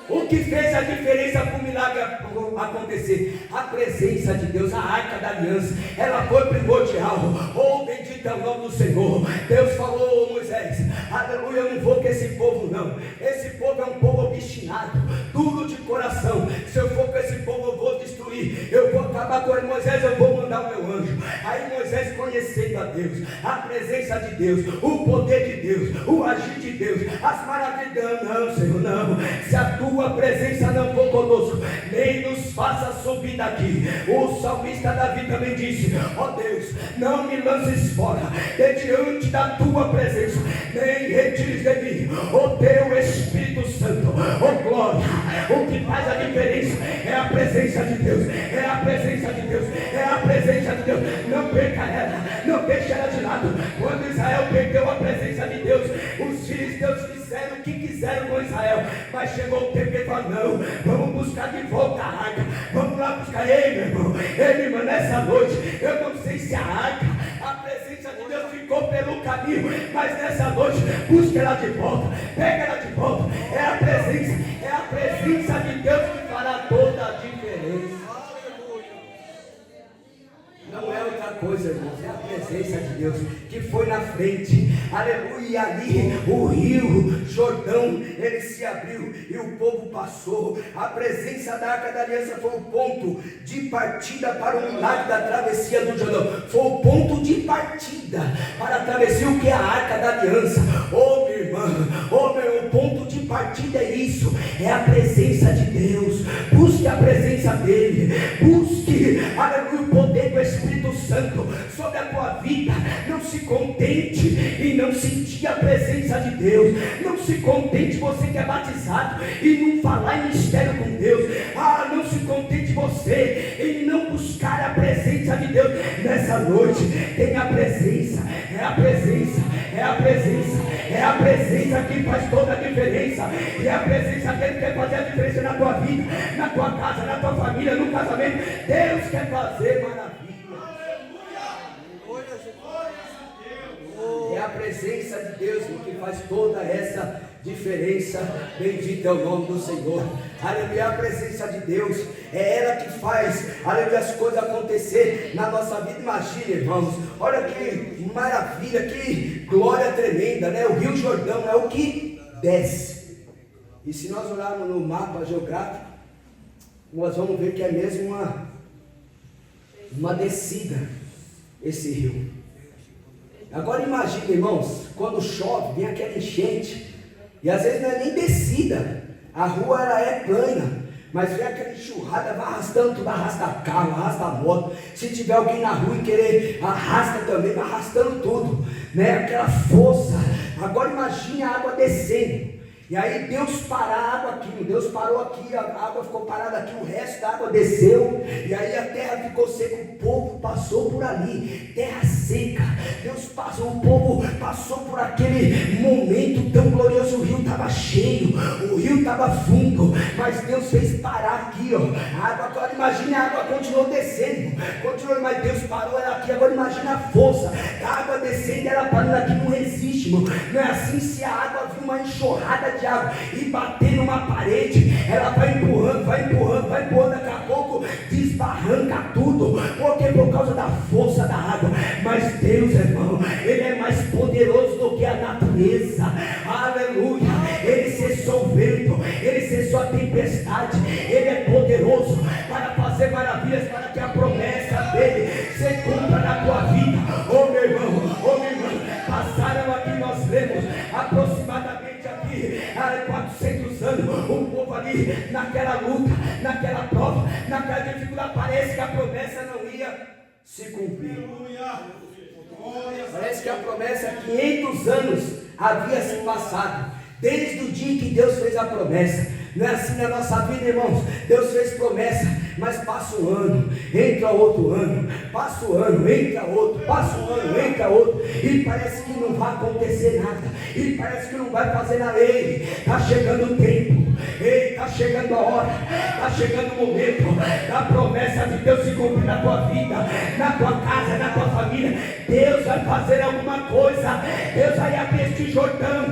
O que fez a diferença para o milagre acontecer? A presença de Deus, a arca da aliança, ela foi primordial. Oh, bendito é o nome do Senhor. Deus falou: oh, Moisés, aleluia, eu não vou com esse povo não. Esse povo é um povo obstinado, duro de coração. Se eu for com esse povo, eu vou destruir, eu vou acabar com ele. Moisés, eu vou mandar o meu anjo. Aí Moisés, conhecendo a Deus, a presença de Deus, o poder de Deus, o agir de Deus, as maravilhas: não, Senhor, não. Se a tua presença não for conosco, nem nos faça subir daqui. O salmista Davi também disse: ó Deus, não me lances fora de diante da tua presença, nem retires de mim o teu Espírito Santo. Oh glória, o que faz a diferença é a presença de Deus, é a presença de Deus, é a presença de Deus. Não perca ela, não deixe ela de lado. Quando Israel perdeu a presença de Deus, os filisteus fizeram o que quiseram com Israel, mas chegou o tempo que ele falou: não, vamos buscar de volta a arca, vamos lá buscar. Ei meu irmão, ei minha irmã, nessa noite, eu não sei se a arca, a presença de Deus ficou pelo caminho, mas nessa noite, busque ela de volta, pega ela de volta. É a presença de Deus que fará toda a diferença. Não é outra coisa, irmãos, é a presença de Deus que foi na frente, aleluia. E ali o rio Jordão, ele se abriu e o povo passou. A presença da arca da aliança foi o ponto de partida para o milagre da travessia do Jordão. Foi o ponto de partida para a travessia. O que é a arca da aliança? Oh minha irmã, oh meu, o ponto de partida é isso, é a presença de Deus. Busque a presença dele, busque, aleluia, o poder do Espírito Santo sobre a tua vida. Não se contente em não sentir a presença de Deus. Não se contente você que é batizado e não falar em mistério com Deus. Não se contente você em não buscar a presença de Deus. Nessa noite tem a presença, é a presença, é a presença, é a presença que faz toda a diferença. E é a presença que Ele quer fazer a diferença na tua vida, na tua casa, na tua família, no casamento. Deus quer fazer maravilha. É a presença de Deus que faz toda essa diferença. Bendito é o nome do Senhor. Aleluia. A presença de Deus é ela que faz, aleluia, as coisas acontecer na nossa vida. Imagina, irmãos, olha que maravilha, que glória tremenda, né? O Rio Jordão é o que desce. E se nós olharmos no mapa geográfico, nós vamos ver que é mesmo uma descida esse rio. Agora imagine, irmãos, quando chove, vem aquela enchente, e às vezes não é nem descida, a rua ela é plana, mas vem aquela enxurrada, vai arrastando tudo, arrasta carro, arrasta moto. Se tiver alguém na rua e querer, arrasta também, vai arrastando tudo, né? Aquela força. Agora imagine a água descendo. E aí Deus para a água aqui, Deus parou aqui, a água ficou parada aqui, o resto da água desceu, e aí a terra ficou seca, o povo passou por ali, terra seca, Deus passou, o povo passou por aquele momento tão glorioso, o rio estava cheio, o rio estava fundo, mas Deus fez parar aqui, ó, a água, agora imagine a água continuou descendo, mas Deus parou ela aqui, agora imagine a força, a água descendo, ela parando aqui, não resiste, irmão, não é assim, se a água vir uma enxurrada de água e bater numa parede, ela vai empurrando, daqui a pouco desbarranca tudo, porque por causa da força da água. Mas Deus, irmão, Ele é mais poderoso do que a natureza, aleluia. Ele cessou o vento, Ele cessou a tempestade, Ele é poderoso para fazer maravilhas, para que a promessa dele se cumpra na tua vida. Oh meu irmão, minha irmã, passaram aqui, nós lemos aproximadamente há 400 anos, o povo ali naquela luta, naquela prova, naquela dificuldade, parece que a promessa não ia se cumprir. Parece que a promessa há 500 anos havia se passado, desde o dia que Deus fez a promessa. Não é assim na nossa vida, irmãos. Deus fez promessa, mas passa um ano, entra outro ano, passa o ano, entra outro, passa um ano, entra outro, e parece que não vai acontecer nada, e parece que não vai fazer nada. Ei, está chegando o tempo, ei, está chegando a hora, está chegando o momento da promessa de Deus se cumprir na tua vida, na tua casa, na tua família. Deus vai fazer alguma coisa, Deus vai abrir este Jordão.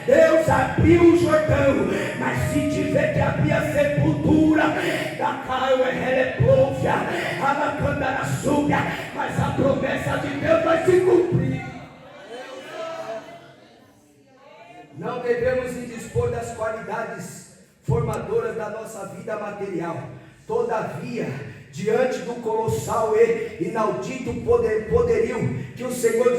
Deus abriu o Jordão, mas se tiver que abrir a sepultura, da caiu é reprofia, a lacandara súbia, mas a promessa de Deus vai se cumprir. Não devemos nos dispor das qualidades formadoras da nossa vida material. Todavia, diante do colossal e inaudito poderio que o Senhor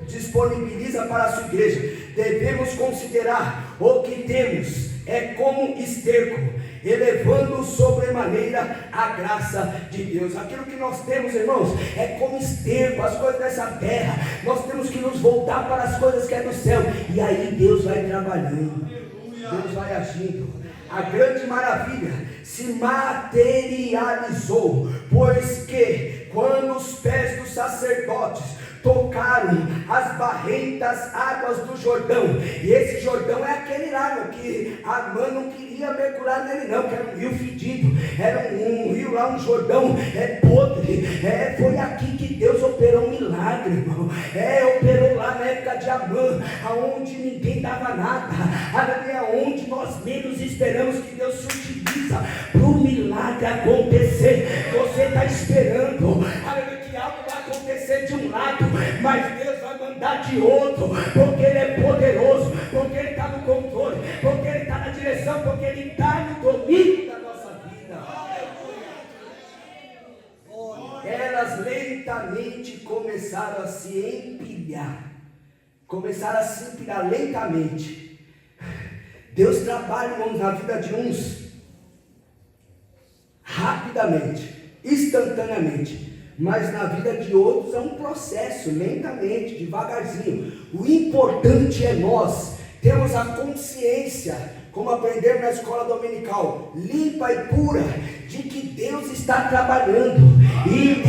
disponibiliza para a sua igreja, devemos considerar o que temos é como esterco, elevando sobremaneira a graça de Deus. Aquilo que nós temos, irmãos, é como esterco, as coisas dessa terra. Nós temos que nos voltar para as coisas que é do céu, e aí Deus vai trabalhando, Deus vai agindo. A grande maravilha se materializou, pois que quando os pés dos sacerdotes tocaram as barrentas águas do Jordão, e esse Jordão é aquele lago que a mãe não queria mergulhar nele não, que era um rio fedido, era um rio lá, um Jordão podre, foi aqui que Deus operou um milagre, irmão, operou lá na época de Amã, aonde ninguém dava nada, aonde nós menos esperamos, que Deus se utiliza para o milagre acontecer. Você está esperando, que algo vai acontecer de um lado, mas Deus vai mandar de outro, porque Ele é poderoso, porque Ele está no controle, porque Ele está na direção, porque Ele está no domínio da nossa vida. Elas lentamente começaram a se empilhar, lentamente. Deus trabalha, irmãos, na vida de uns rapidamente, instantaneamente, mas na vida de outros é um processo, lentamente, devagarzinho. O importante é nós termos a consciência, como aprendemos na escola dominical, limpa e pura, de que Deus está trabalhando, e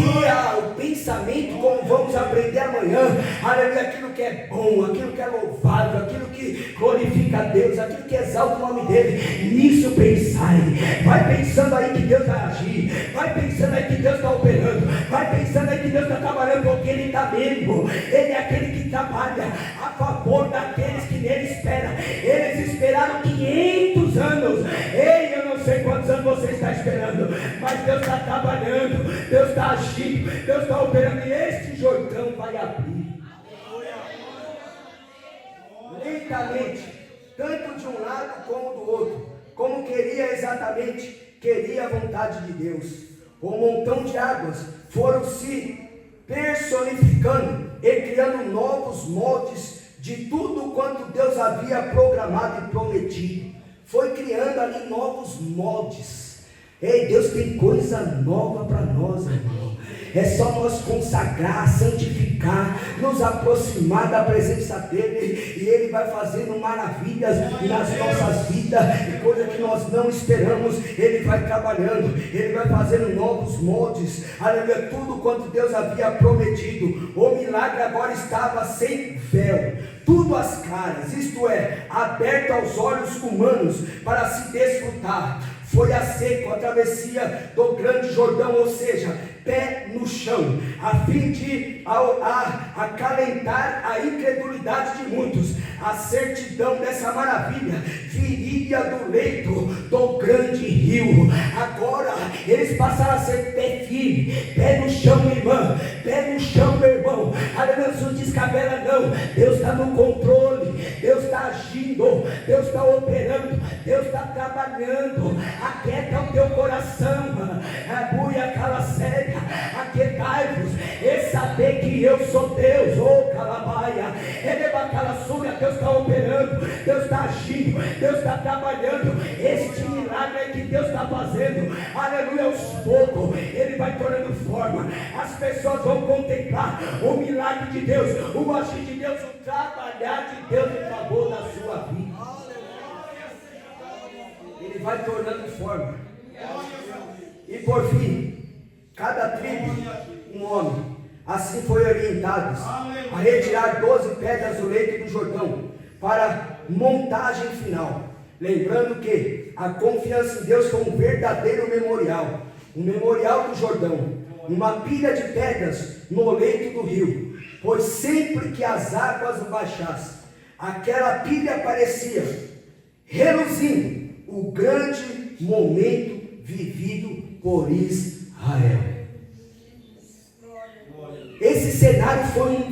o pensamento, como vamos aprender amanhã, aleluia, aquilo que é bom, aquilo que é louvável, aquilo que glorifica a Deus, aquilo que exalta o nome dele, nisso pensai. Vai pensando aí que Deus vai agir, vai pensando aí que Deus está operando, vai pensando aí que Deus está trabalhando, porque Ele está mesmo. Ele é aquele que trabalha a favor daqueles que nele esperam. Eles esperaram 500 anos, ei, eu não sei quantos anos você está esperando, mas Deus está trabalhando, Deus está agindo, Deus está operando, e este Jordão vai abrir. ininterruptamente, tanto de um lado como do outro, como queria exatamente, queria a vontade de Deus. O montão de águas foram se personificando e criando novos moldes de tudo quanto Deus havia programado e prometido. Foi criando ali novos moldes. Ei, Deus tem coisa nova para nós, irmão. É só nós consagrar, santificar, nos aproximar da presença dEle, e Ele vai fazendo maravilhas nas nossas vidas, e coisa que nós não esperamos, Ele vai trabalhando, Ele vai fazendo novos moldes, aleluia, tudo quanto Deus havia prometido. O milagre agora estava sem véu, tudo às caras, isto é, aberto aos olhos humanos para se desfrutar. Foi a seco a travessia do grande Jordão, ou seja, pé no chão, a fim de acalentar a incredulidade de muitos. A certidão dessa maravilha viria do leito do grande rio. Agora eles passaram a ser pé firme, pé no chão, minha irmã, pé no chão, meu irmão. Aleluia, não descabela não. Deus está no controle, Deus está agindo, Deus está operando, Deus está trabalhando. Aquieta o teu coração, buia, cala séria, aquietai-vos e saber que eu sou Deus. Oh, calabaia, eleva cala súria. Deus está operando, Deus está agindo, Deus está trabalhando. Este milagre é que Deus está fazendo, aleluia, aos poucos Ele vai tomando forma. As pessoas vão contemplar o milagre de Deus, o agir de Deus, o trabalhar de Deus em favor da sua vida. Ele vai tornando forma. E por fim, cada tribo, um homem. Assim foi orientados a retirar 12 pedras do leito do Jordão para montagem final. Lembrando que a confiança em Deus foi um verdadeiro memorial. Um memorial do Jordão. Uma pilha de pedras no leito do rio. Pois sempre que as águas baixassem, aquela pilha parecia reluzindo o grande momento vivido por Israel. Esse cenário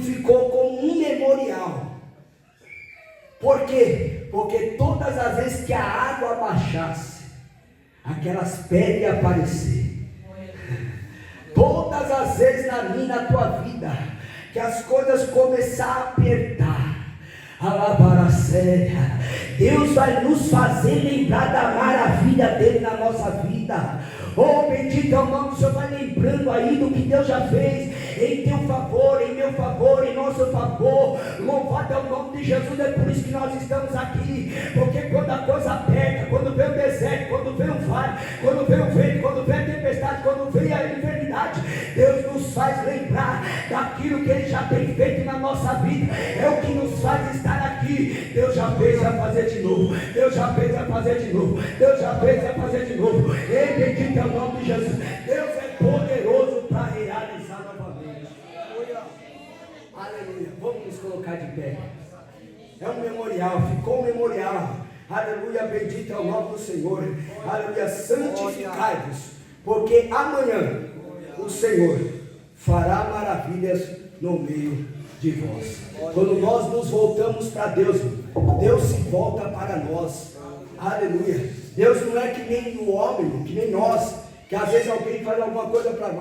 ficou como um memorial. Por quê? Porque todas as vezes que a água baixasse, aquelas pedras iam aparecer. Todas as vezes na minha e na tua vida, que as coisas começaram a apertar, alabaracéia, Deus vai nos fazer lembrar da maravilha dele na nossa vida. Oh, bendito é o nome do Senhor. Vai lembrando aí do que Deus já fez em teu favor, em meu favor, em nosso favor. Louvado é o nome de Jesus. É por isso que nós estamos aqui, porque quando a coisa aperta, quando vem o deserto, quando vem o vale, quando vem o vento, quando vem a tempestade, quando vem a enfermidade, Deus nos faz lembrar daquilo que Ele já tem feito na nossa vida. É o que nos faz estar aqui. Deus já fez, vai fazer de novo. Deus já fez, vai fazer de novo. Deus já fez, vai fazer de novo. Ei, bendito é o nome de Jesus. Deus é poderoso para realizar novamente. Aleluia. Vamos nos colocar de pé. É um memorial, ficou um memorial. Aleluia, bendito é o nome do Senhor. Aleluia, santificai-vos, porque amanhã o Senhor fará maravilhas no meio de vós. Quando nós nos voltamos para Deus, Deus se volta para nós. Aleluia. Deus não é que nem o homem, que nem nós, que às vezes alguém faz alguma coisa para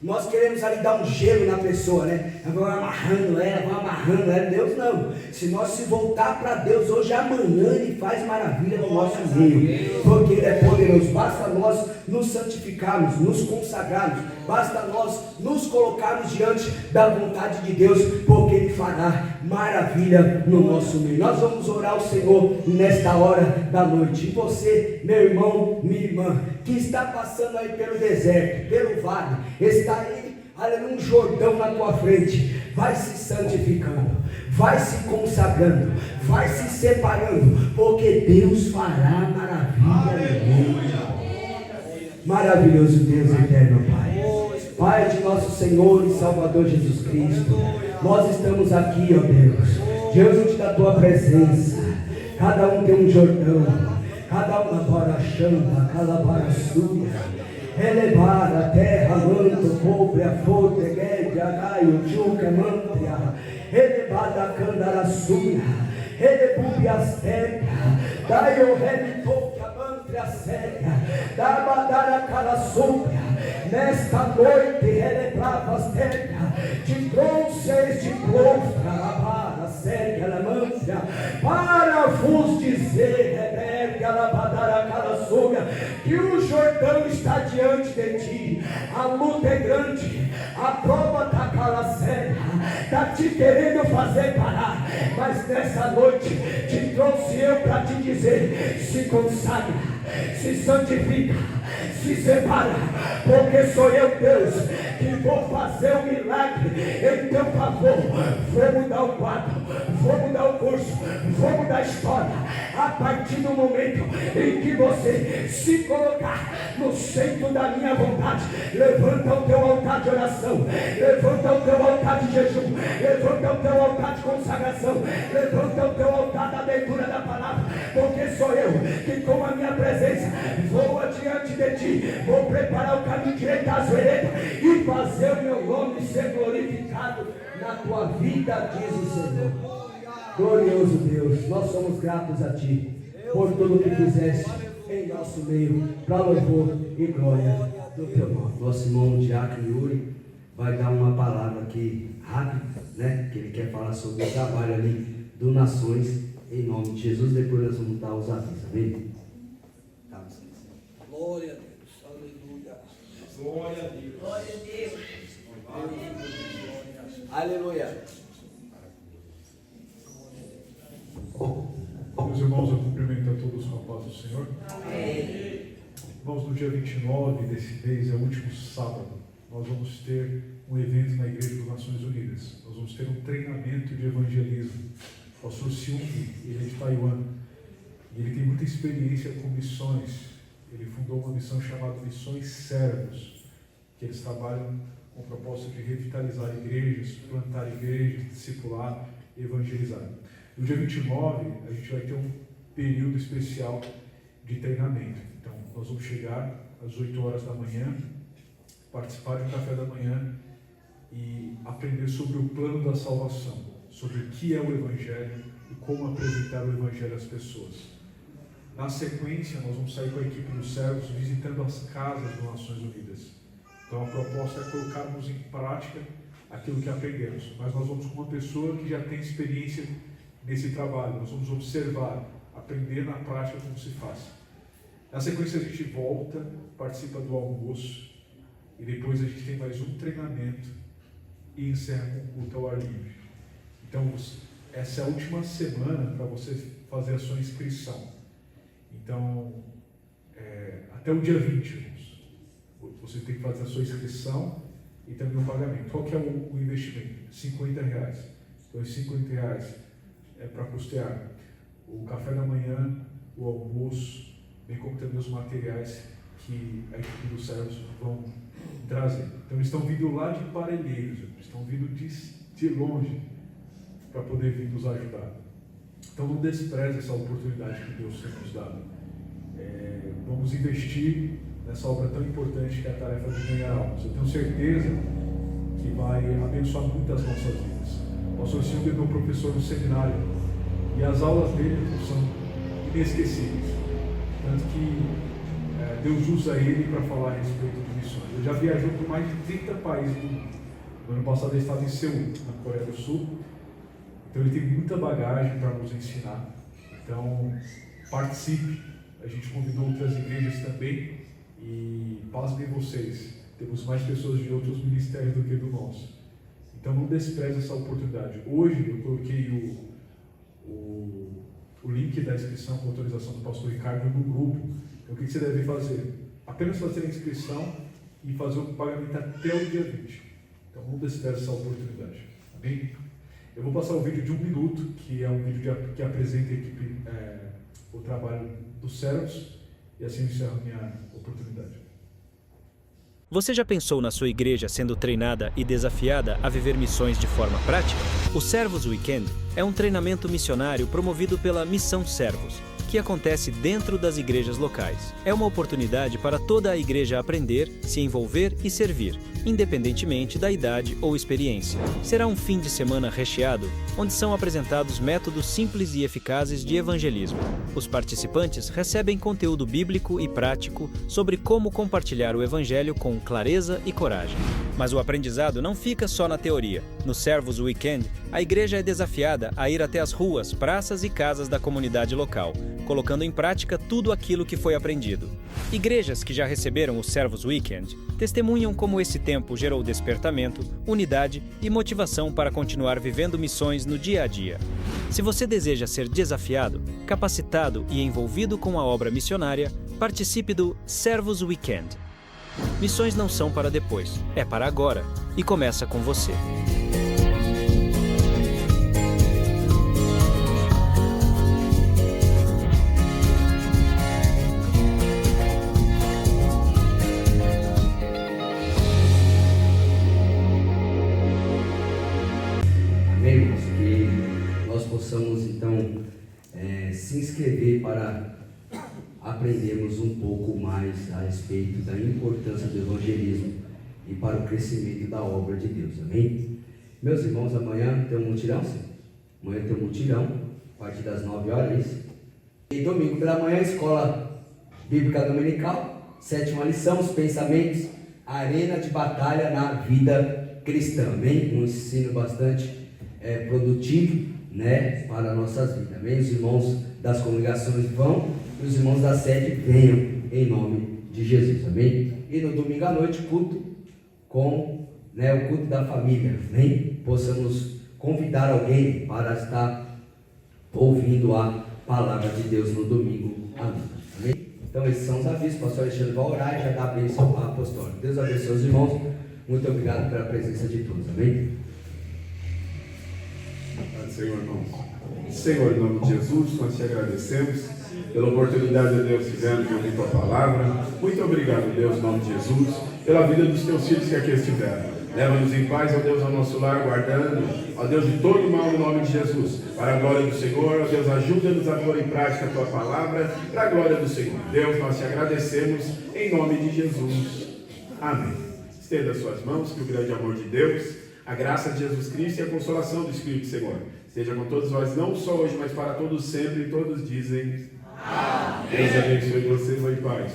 nós queremos ali dar um gelo na pessoa, né? Vamos amarrando ela. Deus não. Se nós se voltar para Deus hoje, amanhã Ele faz maravilha no nosso meio, porque Ele é poderoso. Basta nós nos santificarmos, nos consagrarmos, basta nós nos colocarmos diante da vontade de Deus, porque Ele fará maravilha no nosso meio. Nós vamos orar ao Senhor nesta hora da noite. E você, meu irmão, minha irmã, que está passando aí pelo deserto, pelo vale, está aí, aleluia, um Jordão na tua frente, vai se santificando, vai se consagrando, vai se separando, porque Deus fará maravilha. Maravilhoso Deus eterno, Pai, Pai de nosso Senhor e Salvador Jesus Cristo, nós estamos aqui, ó Deus, diante da tua presença. Cada um tem um Jordão, cada um agora chama, calabaraçuia, elevar a terra, manto, pobre, a forte, guede, agaio, tchuca, mantria, elevada a candaraçuia, Redebubiasteria, dai o redito que amantria séria, da badara calaçúbia, nesta noite relembrava téria, te trouxe a este claustro, a séria, lamância, para vos dizer, reberga, labadara calaçúbia, que o Jordão está diante de ti, a luta é grande, a prova está calacéria, está te querendo fazer parar, mas nessa noite te trouxe eu para te dizer: se consagra, se santifica, se separa, porque sou eu, Deus, que vou fazer um milagre em teu favor. Vou mudar o quadro, vou mudar o curso, vou mudar a história, a partir do momento em que você se colocar no centro da minha vontade. Levanta o teu altar de oração, levanta o teu altar de jejum, levanta o teu altar de consagração, levanta o teu altar da leitura da palavra, porque sou eu que com a minha presença vou adiante de ti, vou preparar o caminho direito das veredas e fazer o meu nome ser glorificado na tua vida, diz o Senhor. Glorioso Deus, nós somos gratos a ti por tudo que fizeste em nosso meio, para louvor e glória do teu nome. Nosso irmão Diácono Yuri vai dar uma palavra aqui rápida, né? Que ele quer falar sobre o trabalho ali do Nações, em nome de Jesus. Depois nós vamos dar os avisos, amém? Glória a Deus, aleluia. Glória a Deus. Glória a Deus. Aleluia. Meus irmãos, eu cumprimento a todos com a paz do Senhor. Amém. Irmãos, no dia 29 desse mês, é o último sábado, nós vamos ter um evento na Igreja das Nações Unidas. Nós vamos ter um treinamento de evangelismo. O pastor Seung, ele é de Taiwan, e ele tem muita experiência com missões. Ele fundou uma missão chamada Missões Servos, que eles trabalham com o propósito de revitalizar igrejas, plantar igrejas, discipular e evangelizar. No dia 29, a gente vai ter um período especial de treinamento. Então, nós vamos chegar às 8 horas da manhã, participar de um café da manhã e aprender sobre o plano da salvação, sobre o que é o Evangelho e como apresentar o Evangelho às pessoas. Na sequência, nós vamos sair com a equipe dos servos visitando as casas das Nações Unidas. Então, a proposta é colocarmos em prática aquilo que aprendemos. Mas nós vamos com uma pessoa que já tem experiência nesse trabalho. Nós vamos observar, aprender na prática como se faz. Na sequência, a gente volta, participa do almoço e depois a gente tem mais um treinamento e encerra com o culto ao ar livre. Então, essa é a última semana para você fazer a sua inscrição. Então, até o dia 20, você tem que fazer a sua inscrição e também o pagamento. Qual que é o investimento? R$50. Então, esses R$50 é para custear o café da manhã, o almoço, bem como também os materiais que a equipe dos servos vão trazer. Então, eles estão vindo lá de Parelheiros, eles estão vindo de longe para poder vir nos ajudar. Então, não despreze essa oportunidade que Deus tem nos dado. Vamos investir nessa obra tão importante que é a tarefa de ganhar almas. Eu tenho certeza que vai abençoar muito as nossas vidas. O pastor Silvio é meu professor no seminário e as aulas dele são inesquecíveis. Tanto que Deus usa ele para falar a respeito de missões. Ele já viajou por mais de 30 países do mundo. No ano passado ele estava em Seul, na Coreia do Sul. Então ele tem muita bagagem para nos ensinar. Então participe. A gente convidou outras igrejas também e pasmem vocês, temos mais pessoas de outros ministérios do que do nosso. Então não despreze essa oportunidade. Hoje eu coloquei o link da inscrição com autorização do pastor Ricardo no grupo. Então o que você deve fazer? Apenas fazer a inscrição e fazer o pagamento até o dia 20. Então não despreze essa oportunidade. Amém? Eu vou passar um vídeo de 1 minuto, que é um vídeo que apresenta a equipe, o trabalho dos servos, e assim encerro a minha oportunidade. Você já pensou na sua igreja sendo treinada e desafiada a viver missões de forma prática? O Servos Weekend é um treinamento missionário promovido pela Missão Servos, que acontece dentro das igrejas locais. É uma oportunidade para toda a igreja aprender, se envolver e servir. independentemente da idade ou experiência. Será um fim de semana recheado, onde são apresentados métodos simples e eficazes de evangelismo. Os participantes recebem conteúdo bíblico e prático sobre como compartilhar o evangelho com clareza e coragem. Mas o aprendizado não fica só na teoria. No Servos Weekend, a igreja é desafiada a ir até as ruas, praças e casas da comunidade local, colocando em prática tudo aquilo que foi aprendido. Igrejas que já receberam o Servos Weekend testemunham como esse tempo gerou despertamento, unidade e motivação para continuar vivendo missões no dia a dia. Se você deseja ser desafiado, capacitado e envolvido com a obra missionária, participe do Servos Weekend. Missões não são para depois, é para agora, e começa com você. Amém, irmãos? Que nós possamos então se inscrever para aprendermos um pouco mais a respeito da importância do evangelismo e para o crescimento da obra de Deus, amém? Meus irmãos, amanhã tem um mutirão, sim? Amanhã tem um mutirão, a partir das 9 horas, e domingo pela manhã, escola bíblica dominical, 7ª lição, os pensamentos, arena de batalha na vida cristã, amém? Um ensino bastante produtivo, né, para as nossas vidas, amém? Os irmãos das congregações vão, e os irmãos da sede venham em nome de Jesus, amém? E no domingo à noite, culto com o culto da família, amém? Possamos convidar alguém para estar ouvindo a palavra de Deus no domingo à noite, amém? Então esses são os avisos, o pastor Alexandre vai orar e já dá a bênção apostólica. Deus abençoe os irmãos, muito obrigado pela presença de todos, amém? Senhor, irmãos. Senhor, em nome de Jesus, nós te agradecemos pela oportunidade, Deus, tivemos de ouvir tua palavra. Muito obrigado, Deus, em nome de Jesus, pela vida dos teus filhos que aqui estiveram. Leva-nos em paz, ó Deus, ao nosso lar, guardando, ó Deus, de todo mal, em nome de Jesus. Para a glória do Senhor, ó Deus, ajuda-nos a pôr em prática a tua palavra, para a glória do Senhor. Deus, nós te agradecemos, em nome de Jesus. Amém. Estenda as suas mãos, que o grande amor de Deus, a graça de Jesus Cristo e a consolação do Espírito Senhor seja com todos nós, não só hoje, mas para todos sempre, e todos dizem amém. Deus abençoe vocês, vai em paz.